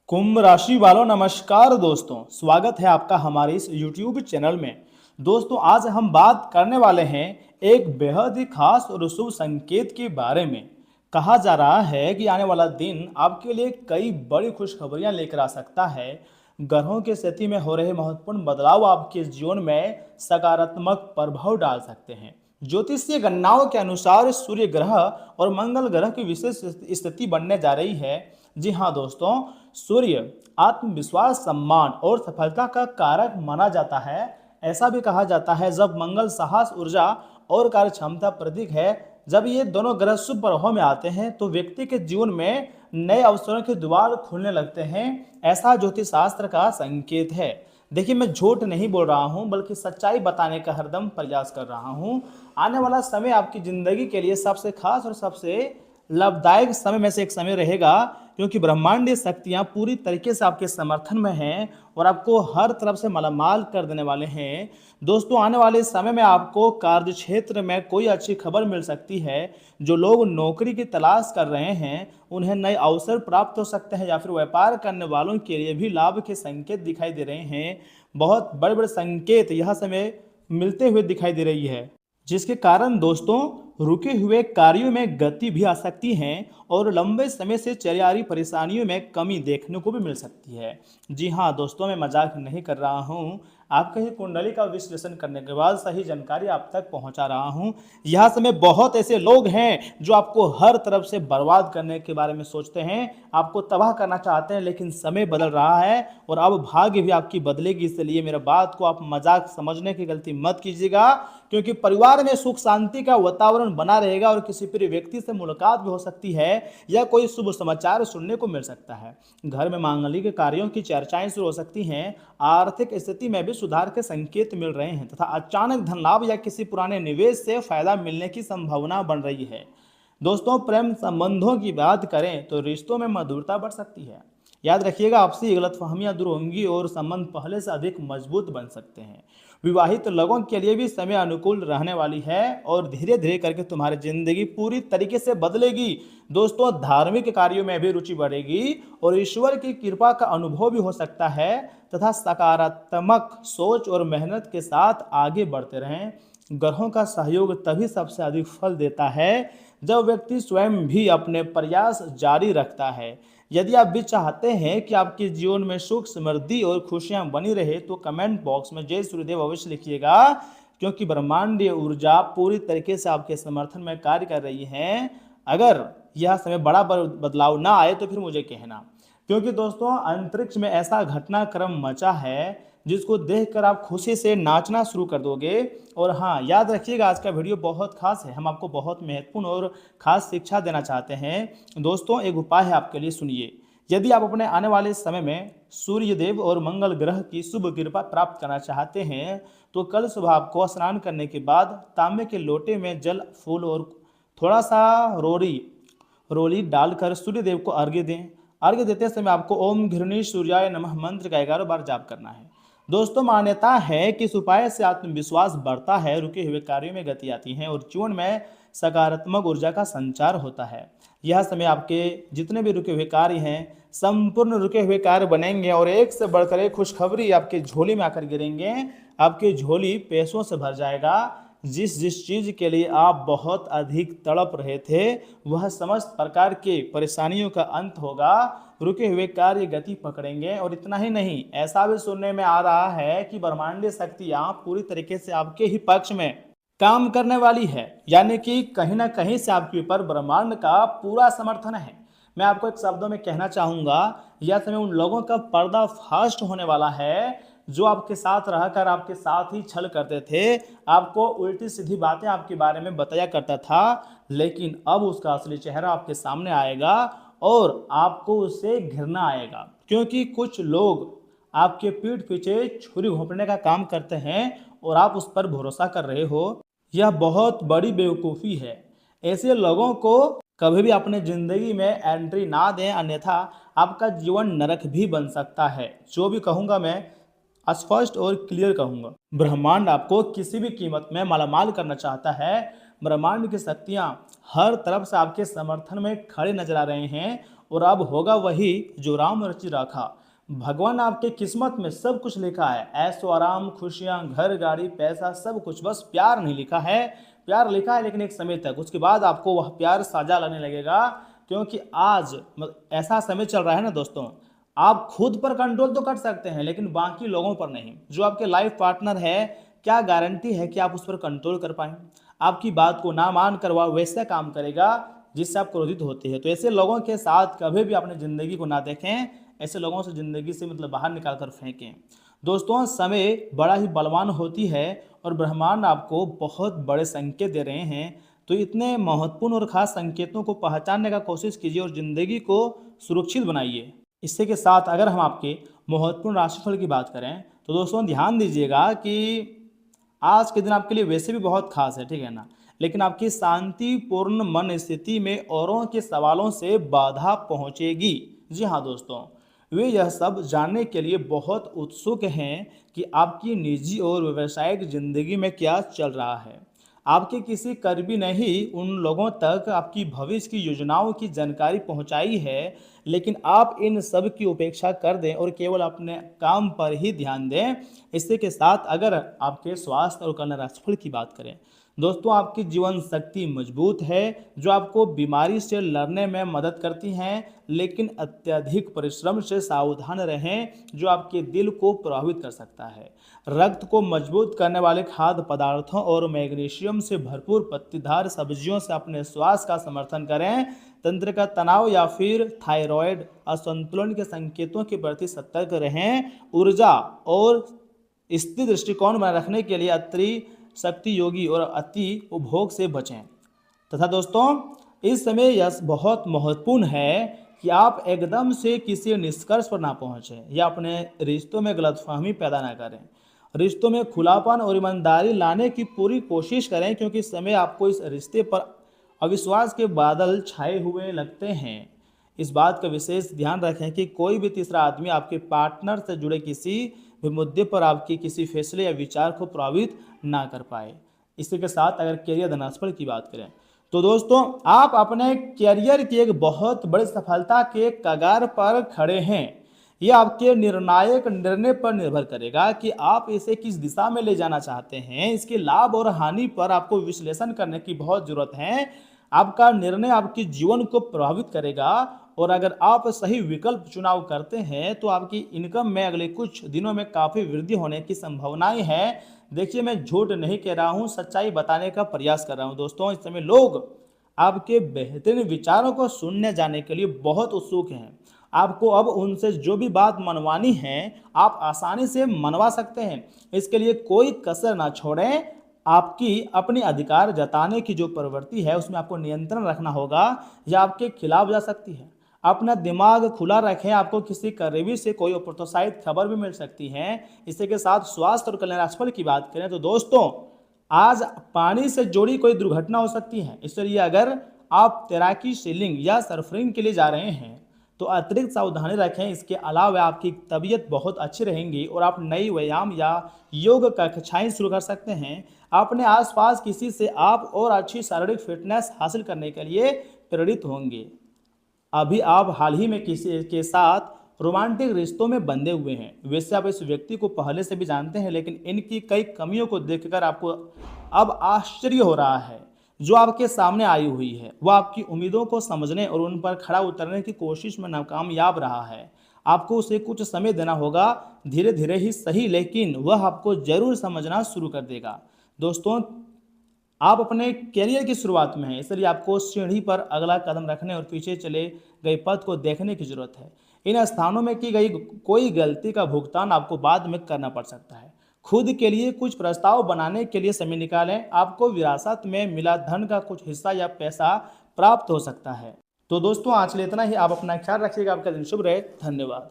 कुंभ राशि वालों नमस्कार दोस्तों, स्वागत है आपका हमारे इस YouTube चैनल में। दोस्तों आज हम बात करने वाले हैं एक बेहद ही खास और शुभ संकेत के बारे में। कहा जा रहा है कि आने वाला दिन आपके लिए कई बड़ी खुशखबरियां लेकर आ सकता है। ग्रहों की स्थिति में हो रहे महत्वपूर्ण बदलाव आपके जीवन में सकारात्मक प्रभाव डाल सकते हैं। ज्योतिषीय गणनाओं के अनुसार सूर्य ग्रह और मंगल ग्रह की विशेष स्थिति बनने जा रही है। जी हाँ दोस्तों, सूर्य आत्मविश्वास, सम्मान और सफलता का कारक माना जाता है। ऐसा भी कहा जाता है जब मंगल साहस, ऊर्जा और कार्य क्षमता प्रतीक है। जब ये दोनों ग्रह शुभ प्रभाव में आते हैं तो व्यक्ति के जीवन में नए अवसरों के द्वार खुलने लगते हैं। ऐसा ज्योतिष शास्त्र का संकेत है। देखिए, मैं झूठ नहीं बोल रहा हूं बल्कि सच्चाई बताने का हरदम प्रयास कर रहा हूं। आने वाला समय आपकी जिंदगी के लिए सबसे खास और सबसे लाभदायक समय में से एक समय रहेगा, क्योंकि ब्रह्मांडीय शक्तियां पूरी तरीके से आपके समर्थन में हैं और आपको हर तरफ से मालामाल कर देने वाले हैं। दोस्तों आने वाले समय में आपको कार्य क्षेत्र में कोई अच्छी खबर मिल सकती है। जो लोग नौकरी की तलाश कर रहे हैं उन्हें नए अवसर प्राप्त हो सकते हैं, या फिर व्यापार करने वालों के लिए भी लाभ के संकेत दिखाई दे रहे हैं। बहुत बड़े बड़े संकेत यह समय मिलते हुए दिखाई दे रही है, जिसके कारण दोस्तों रुके हुए कार्यों में गति भी आ सकती है और लंबे समय से चली आ रही परेशानियों में कमी देखने को भी मिल सकती है। जी हाँ दोस्तों, मैं मजाक नहीं कर रहा हूँ। आपके ही कुंडली का विश्लेषण करने के बाद सही जानकारी आप तक पहुंचा रहा हूँ। यह समय बहुत ऐसे लोग हैं जो आपको हर तरफ से बर्बाद करने के बारे में सोचते हैं, आपको तबाह करना चाहते हैं, लेकिन समय बदल रहा है और अब भाग्य भी आपकी बदलेगी। इसलिए मेरे बात को आप मजाक समझने की गलती मत कीजिएगा, क्योंकि परिवार में सुख शांति का वातावरण बना रहेगा और किसी प्रिय व्यक्ति से मुलाकात भी हो सकती है या कोई शुभ समाचार सुनने को मिल सकता है। घर में मांगलिक कार्यों की चर्चाएं शुरू हो सकती हैं। आर्थिक स्थिति में भी सुधार के संकेत मिल रहे हैं तथा अचानक धन लाभ या किसी पुराने निवेश से फायदा मिलने की संभावना बन रही है। दोस्तों प्रेम संबंधों की बात करें तो रिश्तों में मधुरता बढ़ सकती है। याद रखिएगा, आपसी गलतफहमियां दूर होंगी और संबंध पहले से अधिक मजबूत बन सकते हैं। विवाहित लोगों के लिए भी समय अनुकूल रहने वाली है और धीरे धीरे करके तुम्हारी जिंदगी पूरी तरीके से बदलेगी। दोस्तों धार्मिक कार्यों में भी रुचि बढ़ेगी और ईश्वर की कृपा का अनुभव भी हो सकता है तथा सकारात्मक सोच और मेहनत के साथ आगे बढ़ते रहें। ग्रहों का सहयोग तभी सबसे अधिक फल देता है जब व्यक्ति स्वयं भी अपने प्रयास जारी रखता है। यदि आप भी चाहते हैं कि आपके जीवन में सुख, समृद्धि और खुशियां बनी रहे तो कमेंट बॉक्स में जय सूर्यदेव अवश्य लिखिएगा, क्योंकि ब्रह्मांडीय ऊर्जा पूरी तरीके से आपके समर्थन में कार्य कर रही है। अगर यह समय बड़ा बदलाव ना आए तो फिर मुझे कहना, क्योंकि दोस्तों अंतरिक्ष में ऐसा घटनाक्रम मचा है जिसको देखकर आप खुशी से नाचना शुरू कर दोगे। और हाँ, याद रखिएगा आज का वीडियो बहुत खास है। हम आपको बहुत महत्वपूर्ण और खास शिक्षा देना चाहते हैं। दोस्तों एक उपाय है आपके लिए, सुनिए। यदि आप अपने आने वाले समय में सूर्यदेव और मंगल ग्रह की शुभ कृपा प्राप्त करना चाहते हैं तो कल सुबह आपको स्नान करने के बाद तांबे के लोटे में जल, फूल और थोड़ा सा रोली डालकर सूर्यदेव को अर्घ्य दें। अर्घ्य देते समय आपको ओम घृणी सूर्याय नमः मंत्र का 11 बार जाप करना है। दोस्तों मान्यता है कि इस उपाय से आत्मविश्वास बढ़ता है, रुके हुए कार्यों में गति आती है और जीवन में सकारात्मक ऊर्जा का संचार होता है। यह समय आपके जितने भी रुके हुए कार्य हैं संपूर्ण रुके हुए कार्य बनेंगे और एक से बढ़कर एक खुशखबरी आपके झोली में आकर गिरेंगे। आपकी झोली पैसों से भर जाएगा। जिस जिस चीज के लिए आप बहुत अधिक तड़प रहे थे वह समस्त प्रकार के परेशानियों का अंत होगा। रुके हुए कार्य गति पकड़ेंगे और इतना ही नहीं, ऐसा भी सुनने में आ रहा है कि ब्रह्मांडीय शक्तियां पूरी तरीके से आपके ही पक्ष में काम करने वाली है, यानी कि कहीं ना कहीं से आपके ऊपर ब्रह्मांड का पूरा समर्थन है। मैं आपको एक शब्दों में कहना चाहूंगा, यह समय उन लोगों का पर्दाफाश होने वाला है जो आपके साथ रहकर आपके साथ ही छल करते थे, आपको उल्टी सीधी बातें आपके बारे में बताया करता था, लेकिन अब उसका असली चेहरा आपके सामने आएगा और आपको उससे घृणा आएगा, क्योंकि कुछ लोग आपके पीठ पीछे छुरी घोंपने का काम करते हैं और आप उस पर भरोसा कर रहे हो। यह बहुत बड़ी बेवकूफ़ी है। ऐसे लोगों को कभी भी अपने जिंदगी में एंट्री ना दें, अन्यथा आपका जीवन नरक भी बन सकता है। जो भी कहूँगा मैं स्पष्ट और क्लियर कहूंगा। ब्रह्मांड आपको किसी भी कीमत में मालामाल करना चाहता है। ब्रह्मांड की शक्तियां हर तरफ से आपके समर्थन में खड़े नजर आ रहे हैं और अब होगा वही जो राम रचि राखा। भगवान आपके किस्मत में सब कुछ लिखा है, ऐशो आराम, खुशियां, घर, गाड़ी, पैसा, सब कुछ, बस प्यार नहीं लिखा है। प्यार लिखा है लेकिन एक समय तक, उसके बाद आपको वह प्यार साझा लगने लगेगा। क्योंकि आज ऐसा समय चल रहा है ना दोस्तों, आप खुद पर कंट्रोल तो कर सकते हैं लेकिन बाकी लोगों पर नहीं। जो आपके लाइफ पार्टनर है, क्या गारंटी है कि आप उस पर कंट्रोल कर पाए? आपकी बात को ना मान कर वह वैसा काम करेगा जिससे आप क्रोधित होते हैं। तो ऐसे लोगों के साथ कभी भी अपनी ज़िंदगी को ना देखें, ऐसे लोगों से ज़िंदगी से बाहर निकाल कर फेंकें। दोस्तों, समय बड़ा ही बलवान होती है और ब्रह्मांड आपको बहुत बड़े संकेत दे रहे हैं। तो इतने महत्वपूर्ण और ख़ास संकेतों को पहचानने का कोशिश कीजिए और ज़िंदगी को सुरक्षित बनाइए। इसी के साथ अगर हम आपके महत्वपूर्ण राशिफल की बात करें तो दोस्तों ध्यान दीजिएगा कि आज के दिन आपके लिए वैसे भी बहुत खास है, ठीक है ना, लेकिन आपकी शांतिपूर्ण मन स्थिति में औरों के सवालों से बाधा पहुंचेगी। जी हाँ दोस्तों, वे यह सब जानने के लिए बहुत उत्सुक हैं कि आपकी निजी और व्यावसायिक जिंदगी में क्या चल रहा है। आपके किसी करीबी ने ही उन लोगों तक आपकी भविष्य की योजनाओं की जानकारी पहुंचाई है, लेकिन आप इन सब की उपेक्षा कर दें और केवल अपने काम पर ही ध्यान दें। इसी के साथ अगर आपके स्वास्थ्य और कल्याण राशिफल की बात करें दोस्तों, आपकी जीवन शक्ति मजबूत है जो आपको बीमारी से लड़ने में मदद करती हैं, लेकिन अत्यधिक परिश्रम से सावधान रहें जो आपके दिल को प्रभावित कर सकता है। रक्त को मजबूत करने वाले खाद्य पदार्थों और मैग्नीशियम से भरपूर पत्तीदार सब्जियों से अपने स्वास्थ्य का समर्थन करें। तंत्र का तनाव या फिर थायराइड असंतुलन के संकेतों के प्रति सतर्क रहें। ऊर्जा और स्थिर दृष्टिकोण बनाए रखने के लिए अतिरिक्त शक्ति योगी और अति उपभोग से बचें। तथा दोस्तों, इस समय यह बहुत महत्वपूर्ण है कि आप एकदम से किसी निष्कर्ष पर ना पहुंचें या अपने रिश्तों में गलतफहमी पैदा ना करें। रिश्तों में खुलापन और ईमानदारी लाने की पूरी कोशिश करें, क्योंकि इस समय आपको इस रिश्ते पर अविश्वास के बादल छाए हुए लगते हैं। इस बात का विशेष ध्यान रखें कि कोई भी तीसरा आदमी आपके पार्टनर से जुड़े किसी भी मुद्दे पर आपकी किसी फैसले या विचार को प्रभावित ना कर पाए। इसी के साथ अगर करियर धनास्फल की बात करें तो दोस्तों, आप अपने करियर की एक बहुत बड़ी सफलता के कगार पर खड़े हैं। यह आपके निर्णायक निर्णय पर निर्भर करेगा कि आप इसे किस दिशा में ले जाना चाहते हैं। इसके लाभ और हानि पर आपको विश्लेषण करने की बहुत जरूरत है। आपका निर्णय आपके जीवन को प्रभावित करेगा और अगर आप सही विकल्प चुनाव करते हैं तो आपकी इनकम में अगले कुछ दिनों में काफ़ी वृद्धि होने की संभावनाएं हैं। देखिए, मैं झूठ नहीं कह रहा हूं, सच्चाई बताने का प्रयास कर रहा हूं। दोस्तों, इस समय लोग आपके बेहतरीन विचारों को सुनने जाने के लिए बहुत उत्सुक हैं। आपको अब उनसे जो भी बात मनवानी है आप आसानी से मनवा सकते हैं। इसके लिए कोई कसर ना छोड़ें। आपकी अपनी अधिकार जताने की जो प्रवृत्ति है उसमें आपको नियंत्रण रखना होगा या आपके खिलाफ जा सकती है। अपना दिमाग खुला रखें, आपको किसी करीबी से कोई अप्रोत्साहित खबर भी मिल सकती है। इसी के साथ स्वास्थ्य और कल्याण राशिफल की बात करें तो दोस्तों, आज पानी से जुड़ी कोई दुर्घटना हो सकती है, इसलिए अगर आप तैराकी, सीलिंग या सर्फिंग के लिए जा रहे हैं तो अतिरिक्त सावधानी रखें। इसके अलावा आपकी तबीयत बहुत अच्छी रहेंगी और आप नई व्यायाम या योग कक्षाएं शुरू कर सकते हैं। अपने आसपास किसी से आप और अच्छी शारीरिक फिटनेस हासिल करने के लिए प्रेरित होंगे। अभी आप हाल ही में किसी के साथ रोमांटिक रिश्तों में बंधे हुए हैं। वैसे आप इस व्यक्ति को पहले से भी जानते हैं, लेकिन इनकी कई कमियों को देखकर आपको अब आश्चर्य हो रहा है। जो आपके सामने आई हुई है वह आपकी उम्मीदों को समझने और उन पर खड़ा उतरने की कोशिश में नाकामयाब रहा है। आपको उसे कुछ समय देना होगा, धीरे धीरे ही सही, लेकिन वह आपको जरूर समझना शुरू कर देगा। दोस्तों, आप अपने करियर की शुरुआत में हैं, इसलिए आपको सीढ़ी पर अगला कदम रखने और पीछे चले गए पथ को देखने की जरूरत है। इन स्थानों में की गई कोई गलती का भुगतान आपको बाद में करना पड़ सकता है। खुद के लिए कुछ प्रस्ताव बनाने के लिए समय निकालें। आपको विरासत में मिला धन का कुछ हिस्सा या पैसा प्राप्त हो सकता है। तो दोस्तों, आज के लिए इतना ही। आप अपना ख्याल रखिएगा। आपका दिन शुभ रहे। धन्यवाद।